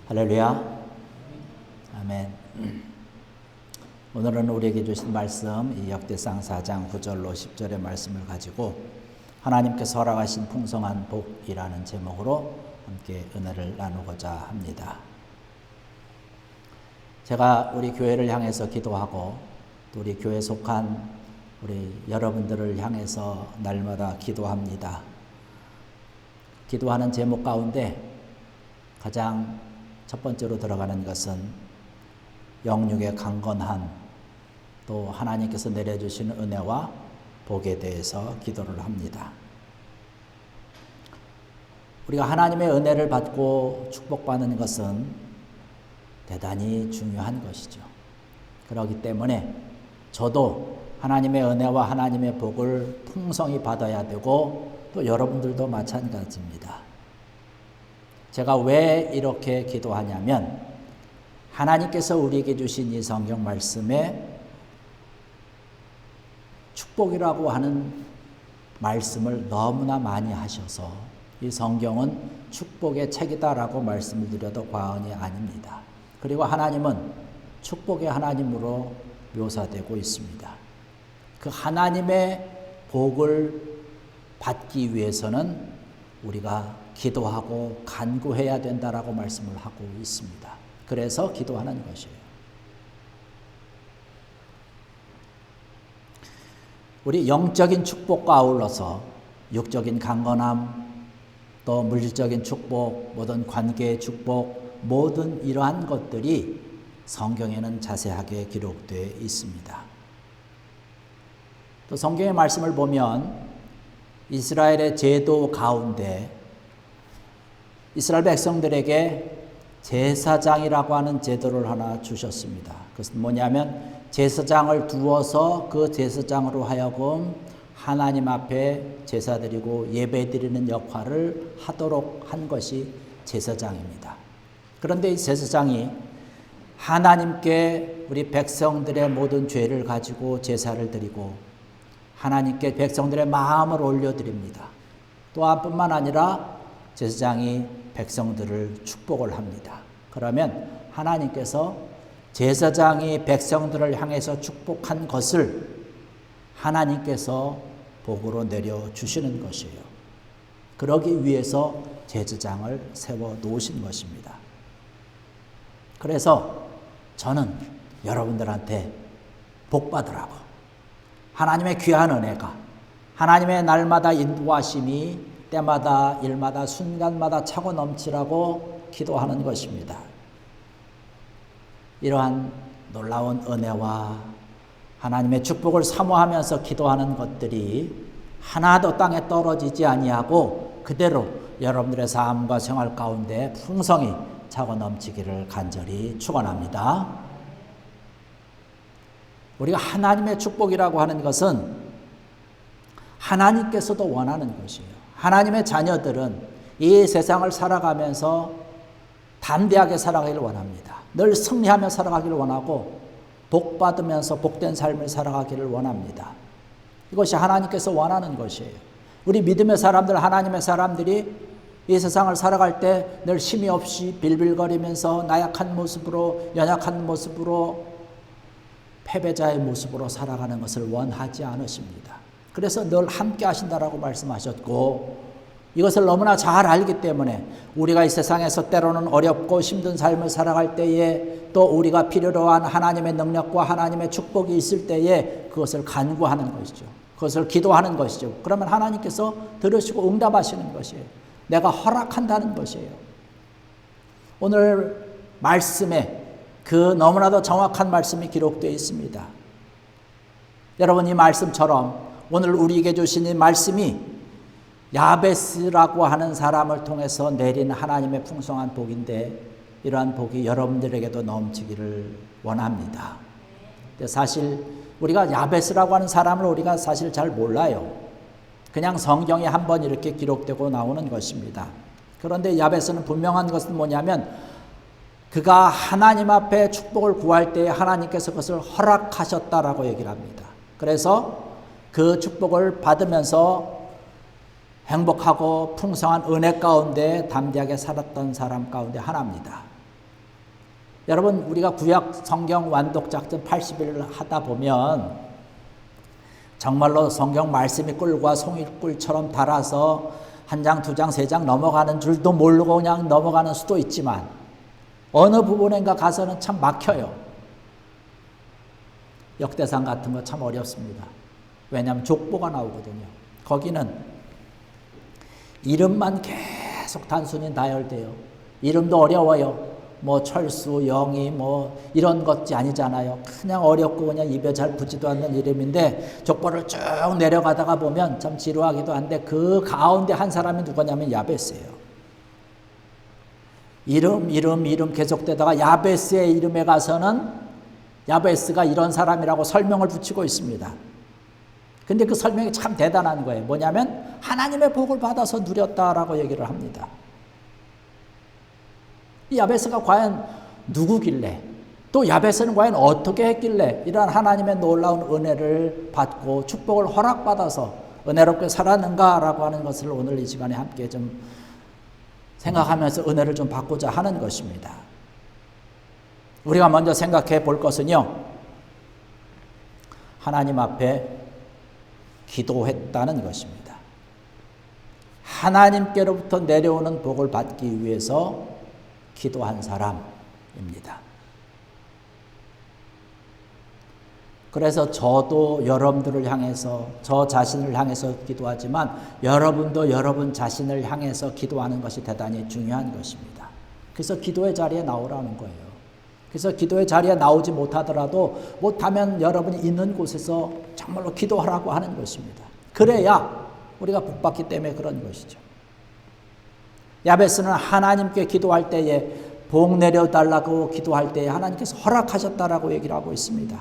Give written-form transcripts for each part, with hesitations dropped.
할렐루야. 아멘. 오늘은 우리에게 주신 말씀 이 역대상 4장 9절로 10절의 말씀을 가지고 하나님께서 허락하신 풍성한 복이라는 제목으로 함께 은혜를 나누고자 합니다. 제가 우리 교회를 향해서 기도하고 또 우리 교회에 속한 우리 여러분들을 향해서 날마다 기도합니다. 기도하는 제목 가운데 가장 첫 번째로 들어가는 것은 영육의 강건한 또 하나님께서 내려주시는 은혜와 복에 대해서 기도를 합니다. 우리가 하나님의 은혜를 받고 축복받는 것은 대단히 중요한 것이죠. 그렇기 때문에 저도 하나님의 은혜와 하나님의 복을 풍성히 받아야 되고 또 여러분들도 마찬가지입니다. 제가 왜 이렇게 기도하냐면 하나님께서 우리에게 주신 이 성경 말씀에 축복이라고 하는 말씀을 너무나 많이 하셔서 이 성경은 축복의 책이다라고 말씀을 드려도 과언이 아닙니다. 그리고 하나님은 축복의 하나님으로 묘사되고 있습니다. 그 하나님의 복을 받기 위해서는 우리가 기도하고 간구해야 된다라고 말씀을 하고 있습니다. 그래서 기도하는 것이에요. 우리 영적인 축복과 아울러서 육적인 강건함, 또 물질적인 축복, 모든 관계의 축복, 모든 이러한 것들이 성경에는 자세하게 기록되어 있습니다. 또 성경의 말씀을 보면 이스라엘의 제도 가운데 이스라엘 백성들에게 제사장이라고 하는 제도를 하나 주셨습니다. 그것은 뭐냐면 제사장을 두어서 그 제사장으로 하여금 하나님 앞에 제사 드리고 예배 드리는 역할을 하도록 한 것이 제사장입니다. 그런데 이 제사장이 하나님께 우리 백성들의 모든 죄를 가지고 제사를 드리고 하나님께 백성들의 마음을 올려드립니다. 또한 뿐만 아니라 제사장이 백성들을 축복을 합니다. 그러면 하나님께서 제사장이 백성들을 향해서 축복한 것을 하나님께서 복으로 내려주시는 것이에요. 그러기 위해서 제사장을 세워 놓으신 것입니다. 그래서 저는 여러분들한테 복 받으라고 하나님의 귀한 은혜가 하나님의 날마다 인도하심이 때마다 일마다 순간마다 차고 넘치라고 기도하는 것입니다. 이러한 놀라운 은혜와 하나님의 축복을 사모하면서 기도하는 것들이 하나도 땅에 떨어지지 아니하고 그대로 여러분들의 삶과 생활 가운데 풍성히 차고 넘치기를 간절히 축원합니다. 우리가 하나님의 축복이라고 하는 것은 하나님께서도 원하는 것이에요. 하나님의 자녀들은 이 세상을 살아가면서 담대하게 살아가기를 원합니다. 늘 승리하며 살아가기를 원하고 복 받으면서 복된 삶을 살아가기를 원합니다. 이것이 하나님께서 원하는 것이에요. 우리 믿음의 사람들, 하나님의 사람들이 이 세상을 살아갈 때 늘 힘이 없이 빌빌거리면서 나약한 모습으로, 연약한 모습으로, 패배자의 모습으로 살아가는 것을 원하지 않으십니다. 그래서 늘 함께 하신다라고 말씀하셨고 이것을 너무나 잘 알기 때문에 우리가 이 세상에서 때로는 어렵고 힘든 삶을 살아갈 때에 또 우리가 필요로 한 하나님의 능력과 하나님의 축복이 있을 때에 그것을 간구하는 것이죠. 그것을 기도하는 것이죠. 그러면 하나님께서 들으시고 응답하시는 것이에요. 내가 허락한다는 것이에요. 오늘 말씀에 그 너무나도 정확한 말씀이 기록되어 있습니다. 여러분 이 말씀처럼 오늘 우리에게 주신 이 말씀이 야베스라고 하는 사람을 통해서 내린 하나님의 풍성한 복인데 이러한 복이 여러분들에게도 넘치기를 원합니다. 사실 우리가 야베스라고 하는 사람을 우리가 사실 잘 몰라요. 그냥 성경에 한번 이렇게 기록되고 나오는 것입니다. 그런데 야베스는 분명한 것은 뭐냐면 그가 하나님 앞에 축복을 구할 때에 하나님께서 그것을 허락하셨다라고 얘기를 합니다. 그래서 그 축복을 받으면서 행복하고 풍성한 은혜 가운데 담대하게 살았던 사람 가운데 하나입니다. 여러분 우리가 구약 성경 완독 작전 80일을 하다 보면 정말로 성경 말씀이 꿀과 송이꿀처럼 달아서 한 장, 두 장, 세 장 넘어가는 줄도 모르고 그냥 넘어가는 수도 있지만 어느 부분인가 가서는 참 막혀요. 역대상 같은 거 참 어렵습니다. 왜냐하면 족보가 나오거든요. 거기는 이름만 계속 단순히 나열돼요. 이름도 어려워요. 뭐 철수, 영희 뭐 이런 것이 아니잖아요. 그냥 어렵고 그냥 입에 잘 붙지도 않는 이름인데 족보를 쭉 내려가다가 보면 참 지루하기도 한데 그 가운데 한 사람이 누구냐면 야베스예요. 이름 계속되다가 야베스의 이름에 가서는 야베스가 이런 사람이라고 설명을 붙이고 있습니다. 근데 그 설명이 참 대단한 거예요. 뭐냐면 하나님의 복을 받아서 누렸다라고 얘기를 합니다. 이 야베스가 과연 누구길래 또 야베스는 과연 어떻게 했길래 이러한 하나님의 놀라운 은혜를 받고 축복을 허락받아서 은혜롭게 살았는가라고 하는 것을 오늘 이 시간에 함께 좀 생각하면서 은혜를 좀 받고자 하는 것입니다. 우리가 먼저 생각해 볼 것은요, 하나님 앞에 기도했다는 것입니다. 하나님께로부터 내려오는 복을 받기 위해서 기도한 사람입니다. 그래서 저도 여러분들을 향해서 저 자신을 향해서 기도하지만 여러분도 여러분 자신을 향해서 기도하는 것이 대단히 중요한 것입니다. 그래서 기도의 자리에 나오라는 거예요. 그래서 기도의 자리에 나오지 못하면 여러분이 있는 곳에서 정말로 기도하라고 하는 것입니다. 그래야 우리가 복받기 때문에 그런 것이죠. 야베스는 하나님께 기도할 때에 복 내려달라고 기도할 때에 하나님께서 허락하셨다라고 얘기를 하고 있습니다.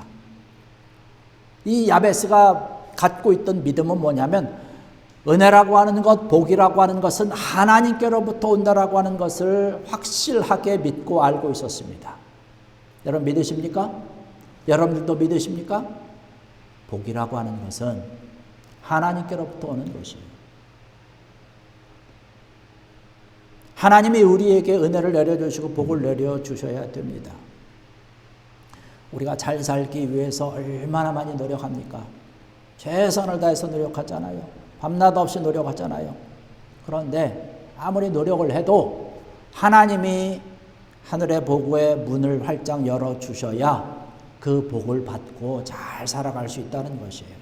이 야베스가 갖고 있던 믿음은 뭐냐면 은혜라고 하는 것, 복이라고 하는 것은 하나님께로부터 온다라고 하는 것을 확실하게 믿고 알고 있었습니다. 여러분 믿으십니까? 여러분들도 믿으십니까? 복이라고 하는 것은 하나님께로부터 오는 것이에요. 하나님이 우리에게 은혜를 내려주시고 복을 내려주셔야 됩니다. 우리가 잘 살기 위해서 얼마나 많이 노력합니까? 최선을 다해서 노력하잖아요. 밤낮 없이 노력하잖아요. 그런데 아무리 노력을 해도 하나님이 하늘의 복의 문을 활짝 열어주셔야 그 복을 받고 잘 살아갈 수 있다는 것이에요.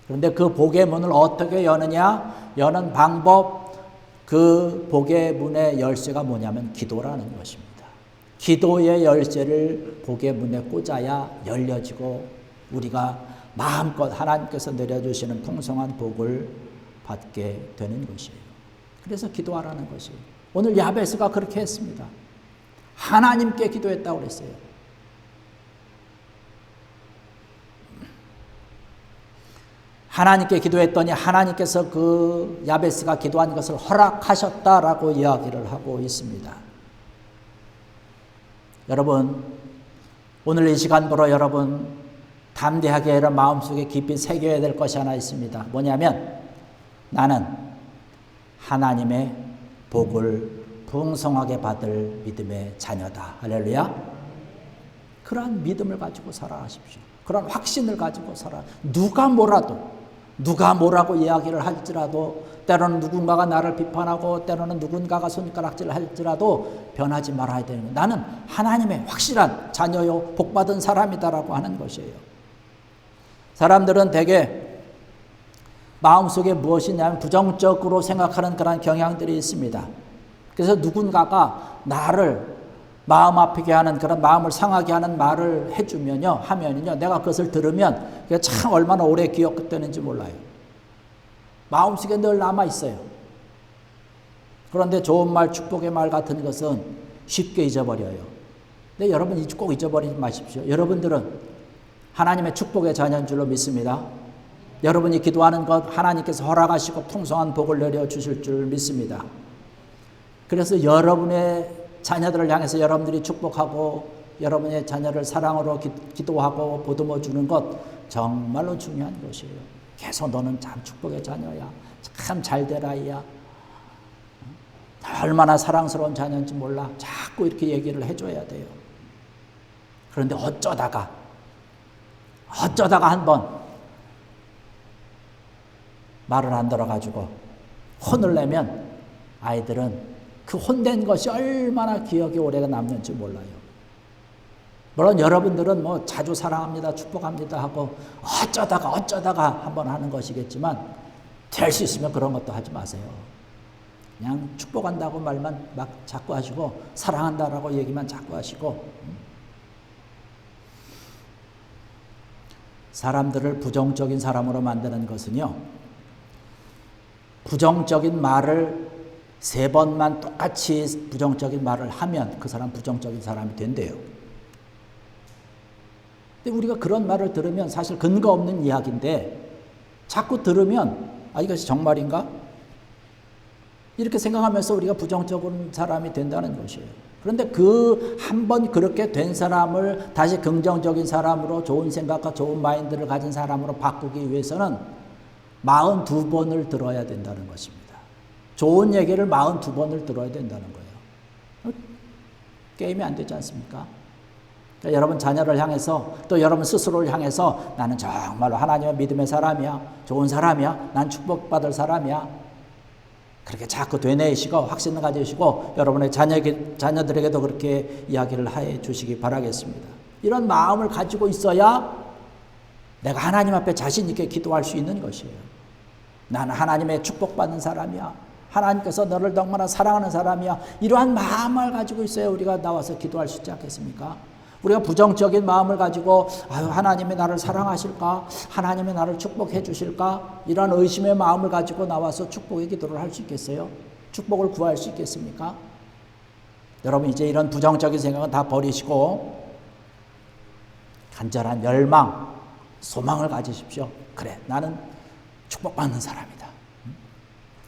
그런데 그 복의 문을 어떻게 여느냐? 여는 방법, 그 복의 문의 열쇠가 뭐냐면 기도라는 것입니다. 기도의 열쇠를 복의 문에 꽂아야 열려지고 우리가 마음껏 하나님께서 내려주시는 풍성한 복을 받게 되는 것이에요. 그래서 기도하라는 것이에요. 오늘 야베스가 그렇게 했습니다. 하나님께 기도했다고 그랬어요. 하나님께 기도했더니 하나님께서 그 야베스가 기도한 것을 허락하셨다라고 이야기를 하고 있습니다. 여러분, 오늘 이 시간부로 여러분 담대하게 마음속에 깊이 새겨야 될 것이 하나 있습니다. 뭐냐면 나는 하나님의 복을 풍성하게 받을 믿음의 자녀다. 할렐루야. 그러한 믿음을 가지고 살아가십시오. 그런 확신을 가지고 살아. 누가 뭐라고 이야기를 할지라도 때로는 누군가가 나를 비판하고 때로는 누군가가 손가락질을 할지라도 변하지 말아야 되는 거예요. 나는 하나님의 확실한 자녀요 복받은 사람이다라고 하는 것이에요. 사람들은 대개 마음속에 무엇이냐면 부정적으로 생각하는 그런 경향들이 있습니다. 그래서 누군가가 나를 마음 아프게 하는 그런 마음을 상하게 하는 말을 해주면요, 하면요, 내가 그것을 들으면 그게 참 얼마나 오래 기억되는지 몰라요. 마음속에 늘 남아있어요. 그런데 좋은 말, 축복의 말 같은 것은 쉽게 잊어버려요. 근데 여러분 꼭 잊어버리지 마십시오. 여러분들은 하나님의 축복의 자녀인 줄로 믿습니다. 여러분이 기도하는 것 하나님께서 허락하시고 풍성한 복을 내려주실 줄 믿습니다. 그래서 여러분의 자녀들을 향해서 여러분들이 축복하고 여러분의 자녀를 사랑으로 기도하고 보듬어 주는 것 정말로 중요한 것이에요. 계속 너는 참 축복의 자녀야. 참 잘 되라 이야. 얼마나 사랑스러운 자녀인지 몰라. 자꾸 이렇게 얘기를 해줘야 돼요. 그런데 어쩌다가 한번 말을 안 들어가지고 혼을 내면 아이들은 그 혼낸 것이 얼마나 기억이 오래 남는지 몰라요. 물론 여러분들은 뭐 자주 사랑합니다, 축복합니다 하고 어쩌다가 한번 하는 것이겠지만 될 수 있으면 그런 것도 하지 마세요. 그냥 축복한다고 말만 막 자꾸 하시고 사랑한다라고 얘기만 자꾸 하시고 사람들을 부정적인 사람으로 만드는 것은요, 부정적인 말을 3번만 똑같이 부정적인 말을 하면 그 사람 부정적인 사람이 된대요. 근데 우리가 그런 말을 들으면 사실 근거 없는 이야기인데 자꾸 들으면 이것이 정말인가? 이렇게 생각하면서 우리가 부정적인 사람이 된다는 것이에요. 그런데 그 한 번 그렇게 된 사람을 다시 긍정적인 사람으로 좋은 생각과 좋은 마인드를 가진 사람으로 바꾸기 위해서는 42번을 들어야 된다는 것입니다. 좋은 얘기를 42번을 들어야 된다는 거예요. 게임이 안 되지 않습니까? 그러니까 여러분 자녀를 향해서 또 여러분 스스로를 향해서 나는 정말로 하나님의 믿음의 사람이야, 좋은 사람이야, 난 축복받을 사람이야, 그렇게 자꾸 되뇌이시고 확신을 가지시고 여러분의 자녀들에게도 그렇게 이야기를 해 주시기 바라겠습니다. 이런 마음을 가지고 있어야 내가 하나님 앞에 자신 있게 기도할 수 있는 것이에요. 나는 하나님의 축복받는 사람이야, 하나님께서 너를 너무나 사랑하는 사람이야, 이러한 마음을 가지고 있어야 우리가 나와서 기도할 수 있지 않겠습니까? 우리가 부정적인 마음을 가지고 하나님이 나를 사랑하실까? 하나님이 나를 축복해 주실까? 이런 의심의 마음을 가지고 나와서 축복의 기도를 할 수 있겠어요? 축복을 구할 수 있겠습니까? 여러분 이제 이런 부정적인 생각은 다 버리시고 간절한 열망, 소망을 가지십시오. 그래, 나는 축복받는 사람이다.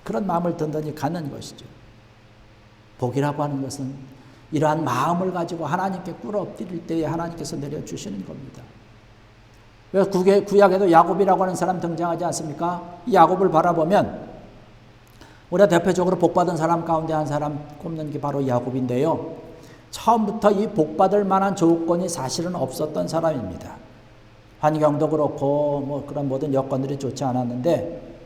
그런 마음을 든든히 갖는 것이죠. 복이라고 하는 것은 이러한 마음을 가지고 하나님께 꿇어 엎드릴 때에 하나님께서 내려주시는 겁니다. 왜 구약에도 야곱이라고 하는 사람 등장하지 않습니까? 이 야곱을 바라보면 우리가 대표적으로 복받은 사람 가운데 한 사람 꼽는 게 바로 야곱인데요. 처음부터 이 복받을 만한 조건이 사실은 없었던 사람입니다. 환경도 그렇고 뭐 그런 모든 여건들이 좋지 않았는데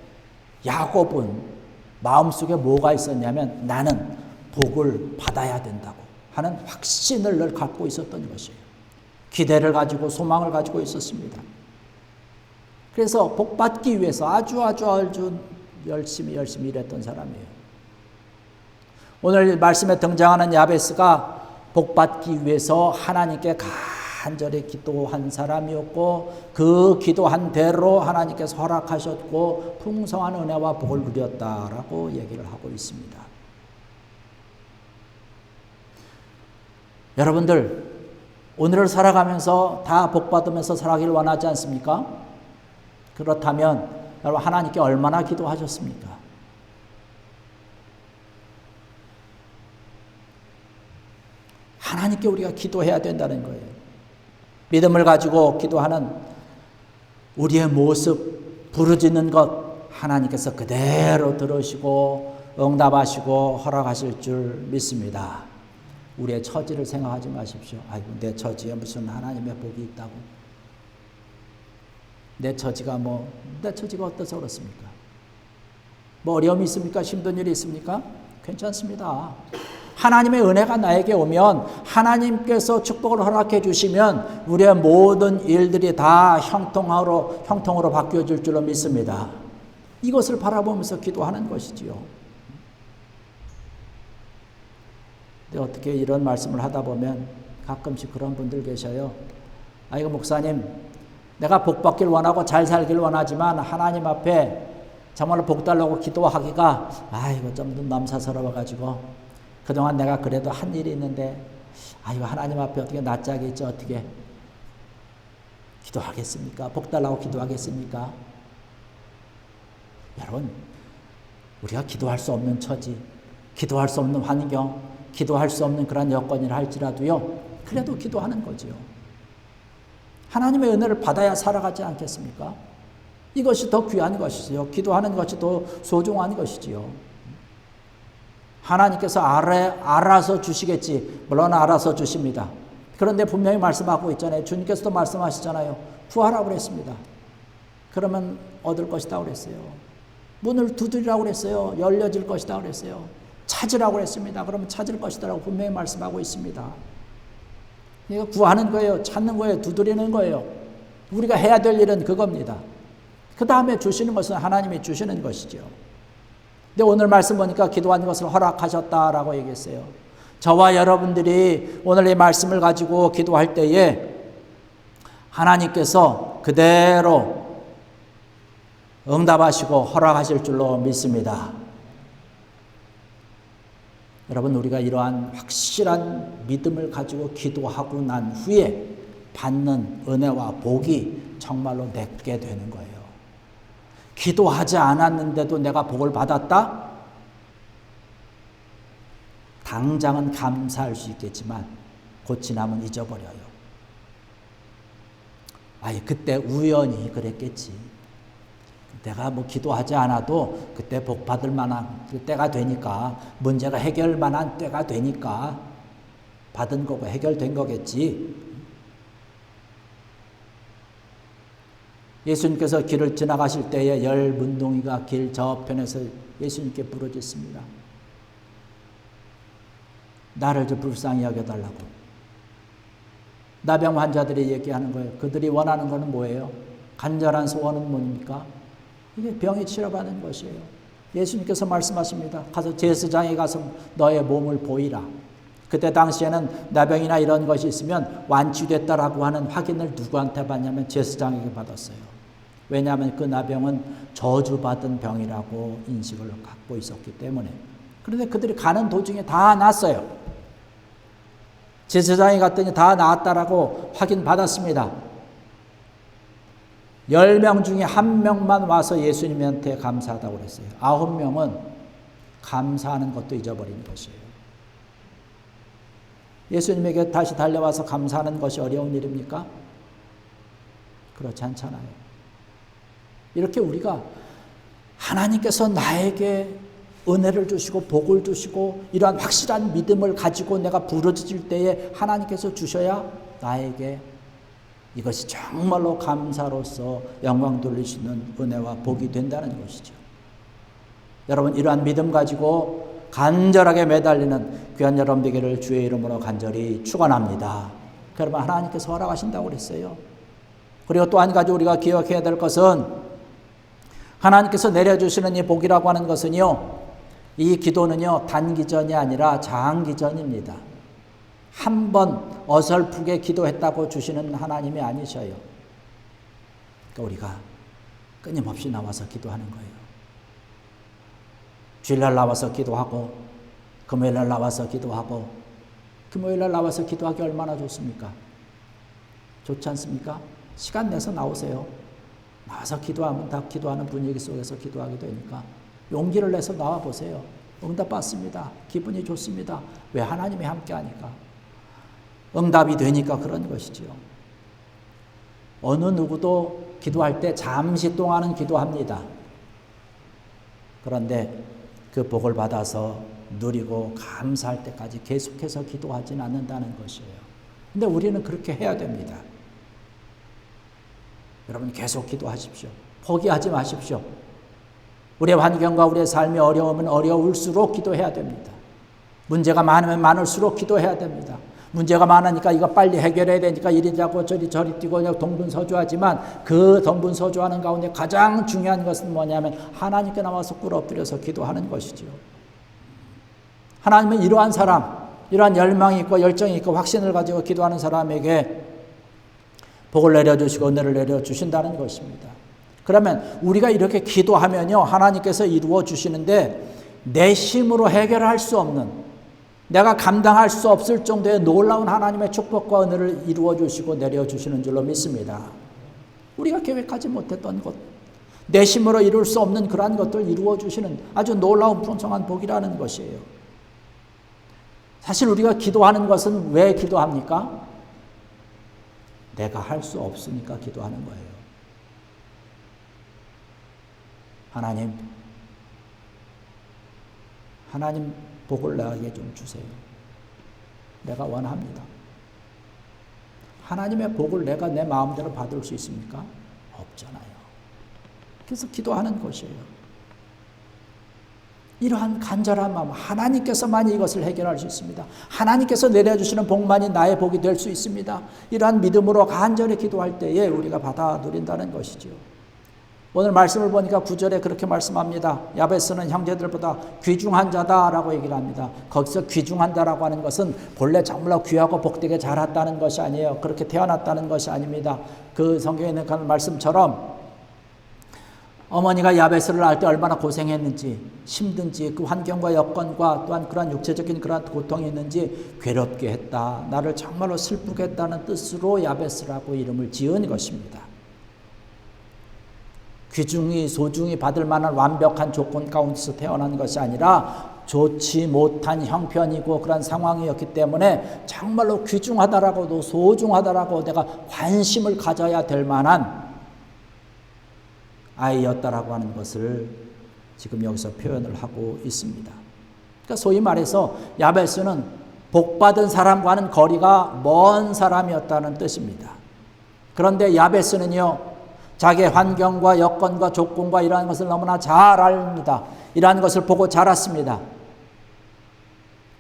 야곱은 마음속에 뭐가 있었냐면 나는 복을 받아야 된다고 하는 확신을 늘 갖고 있었던 것이에요. 기대를 가지고 소망을 가지고 있었습니다. 그래서 복받기 위해서 아주 열심히 일했던 사람이에요. 오늘 말씀에 등장하는 야베스가 복받기 위해서 하나님께 간절히 기도한 사람이었고 그 기도한 대로 하나님께서 허락하셨고 풍성한 은혜와 복을 누렸다라고 얘기를 하고 있습니다. 여러분들 오늘을 살아가면서 다 복받으면서 살아가기를 원하지 않습니까? 그렇다면 여러분 하나님께 얼마나 기도하셨습니까? 하나님께 우리가 기도해야 된다는 거예요. 믿음을 가지고 기도하는 우리의 모습, 부르짖는 것 하나님께서 그대로 들으시고 응답하시고 허락하실 줄 믿습니다. 우리의 처지를 생각하지 마십시오. 아이고 내 처지에 무슨 하나님의 복이 있다고. 내 처지가 어때서 그렇습니까? 뭐 어려움이 있습니까? 힘든 일이 있습니까? 괜찮습니다. 하나님의 은혜가 나에게 오면 하나님께서 축복을 허락해 주시면 우리의 모든 일들이 다 형통으로 바뀌어질 줄로 믿습니다. 이것을 바라보면서 기도하는 것이지요. 근데 어떻게 이런 말씀을 하다 보면 가끔씩 그런 분들 계셔요. 아이고 목사님, 내가 복 받길 원하고 잘 살길 원하지만 하나님 앞에 정말로 복 달라고 기도하기가 좀 남사스러워가지고 그동안 내가 그래도 한 일이 있는데 하나님 앞에 어떻게 낯짝이 있지 어떻게 기도하겠습니까? 복 달라고 기도하겠습니까? 여러분 우리가 기도할 수 없는 처지, 기도할 수 없는 환경, 기도할 수 없는 그런 여건이라 할지라도요, 그래도 기도하는 거지요. 하나님의 은혜를 받아야 살아가지 않겠습니까? 이것이 더 귀한 것이지요. 기도하는 것이 더 소중한 것이지요. 하나님께서 알아서 주시겠지. 물론 알아서 주십니다. 그런데 분명히 말씀하고 있잖아요. 주님께서도 말씀하시잖아요. 구하라고 그랬습니다. 그러면 얻을 것이다 그랬어요. 문을 두드리라고 그랬어요. 열려질 것이다 그랬어요. 찾으라고 그랬습니다. 그러면 찾을 것이다라고 분명히 말씀하고 있습니다. 그러니까 구하는 거예요. 찾는 거예요. 두드리는 거예요. 우리가 해야 될 일은 그겁니다. 그 다음에 주시는 것은 하나님이 주시는 것이죠. 근데 오늘 말씀 보니까 기도한 것을 허락하셨다라고 얘기했어요. 저와 여러분들이 오늘 이 말씀을 가지고 기도할 때에 하나님께서 그대로 응답하시고 허락하실 줄로 믿습니다. 여러분, 우리가 이러한 확실한 믿음을 가지고 기도하고 난 후에 받는 은혜와 복이 정말로 내게 되는 거예요. 기도하지 않았는데도 내가 복을 받았다? 당장은 감사할 수 있겠지만 곧 지나면 잊어버려요. 아니, 그때 우연히 그랬겠지. 내가 뭐 기도하지 않아도 그때 복 받을 만한 때가 되니까, 문제가 해결 만한 때가 되니까 받은 거고 해결된 거겠지. 예수님께서 길을 지나가실 때에 10문둥이가 길 저편에서 예수님께 부르짖습니다. 나를 좀 불쌍히 여겨달라고. 나병 환자들이 얘기하는 거예요. 그들이 원하는 것은 뭐예요? 간절한 소원은 뭡니까? 이게 병이 치료받는 것이에요. 예수님께서 말씀하십니다. 가서 제사장에 가서 너의 몸을 보이라. 그때 당시에는 나병이나 이런 것이 있으면 완치됐다라고 하는 확인을 누구한테 받냐면 제사장에게 받았어요. 왜냐하면 그 나병은 저주받은 병이라고 인식을 갖고 있었기 때문에. 그런데 그들이 가는 도중에 다 낫어요. 제사장에 갔더니 다 나았다라고 확인받았습니다. 10명 중에 1명만 와서 예수님한테 감사하다고 그랬어요. 9명은 감사하는 것도 잊어버린 것이에요. 예수님에게 다시 달려와서 감사하는 것이 어려운 일입니까? 그렇지 않잖아요. 이렇게 우리가 하나님께서 나에게 은혜를 주시고 복을 주시고 이러한 확실한 믿음을 가지고 내가 부르짖을 때에 하나님께서 주셔야 나에게 이것이 정말로 감사로서 영광 돌릴 수 있는 은혜와 복이 된다는 것이죠. 여러분, 이러한 믿음 가지고 간절하게 매달리는 귀한 여러분 되기를 주의 이름으로 간절히 축원합니다. 그러면 하나님께서 허락하신다고 그랬어요. 그리고 또 한 가지 우리가 기억해야 될 것은 하나님께서 내려주시는 이 복이라고 하는 것은요, 이 기도는요 단기전이 아니라 장기전입니다. 한 번 어설프게 기도했다고 주시는 하나님이 아니셔요. 그러니까 우리가 끊임없이 나와서 기도하는 거예요. 주일날 나와서 기도하고 금요일날 나와서 기도하고 금요일날 나와서 기도하기 얼마나 좋습니까? 좋지 않습니까? 시간 내서 나오세요. 나와서 기도하면 다 기도하는 분위기 속에서 기도하게 되니까 용기를 내서 나와보세요. 응답 받습니다. 기분이 좋습니다. 왜? 하나님이 함께 하니까. 응답이 되니까 그런 것이지요. 어느 누구도 기도할 때 잠시 동안은 기도합니다. 그런데 그 복을 받아서 누리고 감사할 때까지 계속해서 기도하지는 않는다는 것이에요. 근데 우리는 그렇게 해야 됩니다. 여러분, 계속 기도하십시오. 포기하지 마십시오. 우리의 환경과 우리의 삶이 어려우면 어려울수록 기도해야 됩니다. 문제가 많으면 많을수록 기도해야 됩니다. 문제가 많으니까 이거 빨리 해결해야 되니까 이리 자고 저리 뛰고 그냥 동분서주하지만 그 동분서주하는 가운데 가장 중요한 것은 뭐냐면 하나님께 나와서 꿇어 엎드려서 기도하는 것이죠. 하나님은 이러한 사람, 이러한 열망이 있고 열정이 있고 확신을 가지고 기도하는 사람에게 복을 내려주시고 은혜를 내려주신다는 것입니다. 그러면 우리가 이렇게 기도하면요, 하나님께서 이루어 주시는데 내 힘으로 해결할 수 없는, 내가 감당할 수 없을 정도의 놀라운 하나님의 축복과 은혜를 이루어 주시고 내려 주시는 줄로 믿습니다. 우리가 계획하지 못했던 것, 내 힘으로 이룰 수 없는 그러한 것들을 이루어 주시는 아주 놀라운 풍성한 복이라는 것이에요. 사실 우리가 기도하는 것은 왜 기도합니까? 내가 할 수 없으니까 기도하는 거예요. 하나님 복을 나에게 좀 주세요. 내가 원합니다. 하나님의 복을 내가 내 마음대로 받을 수 있습니까? 없잖아요. 그래서 기도하는 것이에요. 이러한 간절한 마음, 하나님께서만이 이것을 해결할 수 있습니다. 하나님께서 내려주시는 복만이 나의 복이 될 수 있습니다. 이러한 믿음으로 간절히 기도할 때에 우리가 받아 누린다는 것이죠. 오늘 말씀을 보니까 9절에 그렇게 말씀합니다. 야베스는 형제들보다 귀중한 자다라고 얘기를 합니다. 거기서 귀중한다라고 하는 것은 본래 정말로 귀하고 복되게 자랐다는 것이 아니에요. 그렇게 태어났다는 것이 아닙니다. 그 성경에 있는 그 말씀처럼 어머니가 야베스를 낳을 때 얼마나 고생했는지, 힘든지, 그 환경과 여건과 또한 그러한 육체적인 그러한 고통이 있는지 괴롭게 했다. 나를 정말로 슬프게 했다는 뜻으로 야베스라고 이름을 지은 것입니다. 귀중히 소중히 받을 만한 완벽한 조건 가운데서 태어난 것이 아니라 좋지 못한 형편이고 그런 상황이었기 때문에 정말로 귀중하다라고도 소중하다라고 내가 관심을 가져야 될 만한 아이였다라고 하는 것을 지금 여기서 표현을 하고 있습니다. 그러니까 소위 말해서 야베스는 복받은 사람과는 거리가 먼 사람이었다는 뜻입니다. 그런데 야베스는요, 자기의 환경과 여건과 조건과 이러한 것을 너무나 잘 압니다. 이러한 것을 보고 자랐습니다.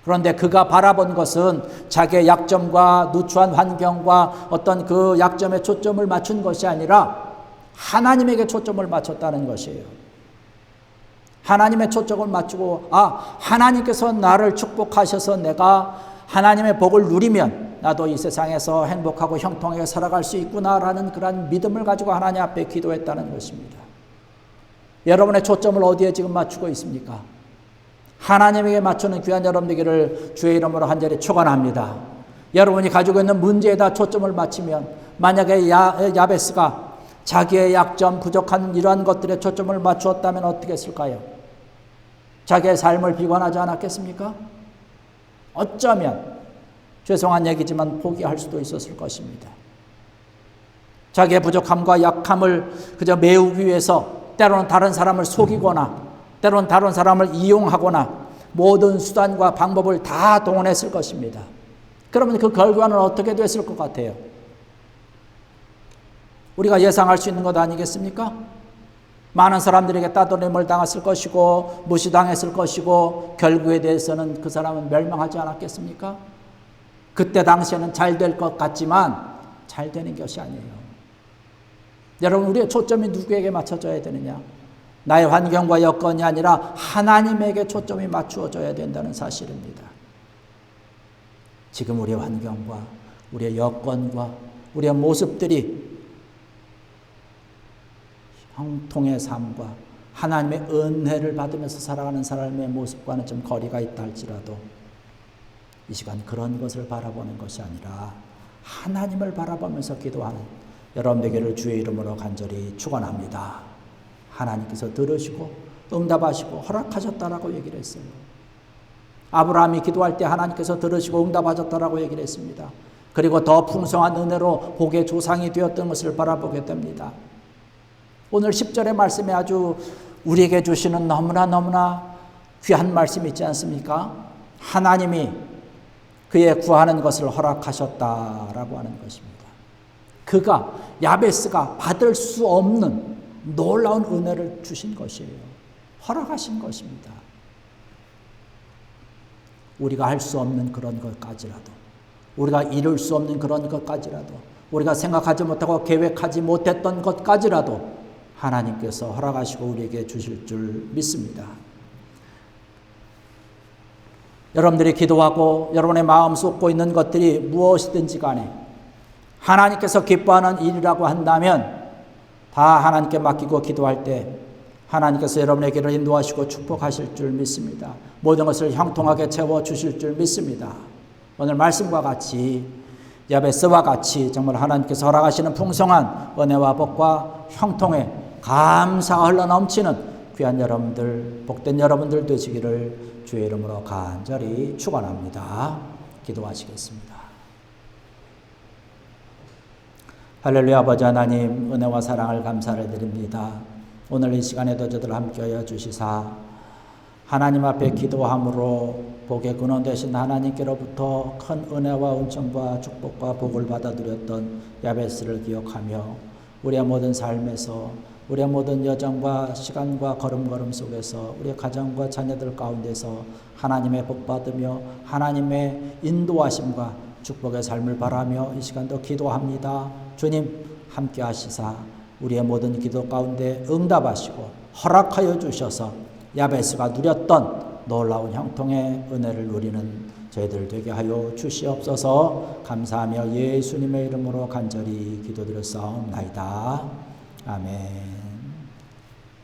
그런데 그가 바라본 것은 자기의 약점과 누추한 환경과 어떤 그 약점에 초점을 맞춘 것이 아니라 하나님에게 초점을 맞췄다는 것이에요. 하나님의 초점을 맞추고 하나님께서 나를 축복하셔서 내가 하나님의 복을 누리면 나도 이 세상에서 행복하고 형통하게 살아갈 수 있구나라는 그런 믿음을 가지고 하나님 앞에 기도했다는 것입니다. 여러분의 초점을 어디에 지금 맞추고 있습니까? 하나님에게 맞추는 귀한 여러분 되기를 주의 이름으로 간절히 축원합니다. 여러분이 가지고 있는 문제에다 초점을 맞추면 만약에 야베스가 자기의 약점, 부족한 이러한 것들에 초점을 맞추었다면 어떻게 했을까요? 자기의 삶을 비관하지 않았겠습니까? 어쩌면 죄송한 얘기지만 포기할 수도 있었을 것입니다. 자기의 부족함과 약함을 그저 메우기 위해서 때로는 다른 사람을 속이거나 때로는 다른 사람을 이용하거나 모든 수단과 방법을 다 동원했을 것입니다. 그러면 그 결과는 어떻게 됐을 것 같아요? 우리가 예상할 수 있는 것 아니겠습니까? 많은 사람들에게 따돌림을 당했을 것이고 무시당했을 것이고 결국에 대해서는 그 사람은 멸망하지 않았겠습니까? 그때 당시에는 잘 될 것 같지만 잘 되는 것이 아니에요. 여러분, 우리의 초점이 누구에게 맞춰져야 되느냐? 나의 환경과 여건이 아니라 하나님에게 초점이 맞추어져야 된다는 사실입니다. 지금 우리의 환경과 우리의 여건과 우리의 모습들이 형통의 삶과 하나님의 은혜를 받으면서 살아가는 사람의 모습과는 좀 거리가 있다 할지라도 이 시간 그런 것을 바라보는 것이 아니라 하나님을 바라보면서 기도하는 여러분 되기를 주의 이름으로 간절히 축원합니다. 하나님께서 들으시고 응답하시고 허락하셨다라고 얘기를 했어요. 아브라함이 기도할 때 하나님께서 들으시고 응답하셨다라고 얘기를 했습니다. 그리고 더 풍성한 은혜로 복의 조상이 되었던 것을 바라보게 됩니다. 오늘 10절의 말씀에 아주 우리에게 주시는 너무나 귀한 말씀이 있지 않습니까? 하나님이 그의 구하는 것을 허락하셨다라고 하는 것입니다. 그가 야베스가 받을 수 없는 놀라운 은혜를 주신 것이에요. 허락하신 것입니다. 우리가 할 수 없는 그런 것까지라도, 우리가 이룰 수 없는 그런 것까지라도, 우리가 생각하지 못하고 계획하지 못했던 것까지라도 하나님께서 허락하시고 우리에게 주실 줄 믿습니다. 여러분들이 기도하고 여러분의 마음 쏟고 있는 것들이 무엇이든지 간에 하나님께서 기뻐하는 일이라고 한다면 다 하나님께 맡기고 기도할 때 하나님께서 여러분의 길을 인도하시고 축복하실 줄 믿습니다. 모든 것을 형통하게 채워주실 줄 믿습니다. 오늘 말씀과 같이 야베스와 같이 정말 하나님께서 허락하시는 풍성한 은혜와 복과 형통에 감사가 흘러넘치는 귀한 여러분들, 복된 여러분들 되시기를 주의 이름으로 간절히 축원합니다. 기도하시겠습니다. 할렐루야. 아버지 하나님, 은혜와 사랑을 감사를 드립니다. 오늘 이 시간에도 저들 함께하여 주시사 하나님 앞에 기도함으로 복의 근원 되신 하나님께로부터 큰 은혜와 은총과 축복과 복을 받아들였던 야베스를 기억하며 우리의 모든 삶에서 우리의 모든 여정과 시간과 걸음걸음 속에서 우리의 가정과 자녀들 가운데서 하나님의 복 받으며 하나님의 인도하심과 축복의 삶을 바라며 이 시간도 기도합니다. 주님 함께 하시사 우리의 모든 기도 가운데 응답하시고 허락하여 주셔서 야베스가 누렸던 놀라운 형통의 은혜를 누리는 저희들 되게 하여 주시옵소서. 감사하며 예수님의 이름으로 간절히 기도드렸사옵나이다. 아멘.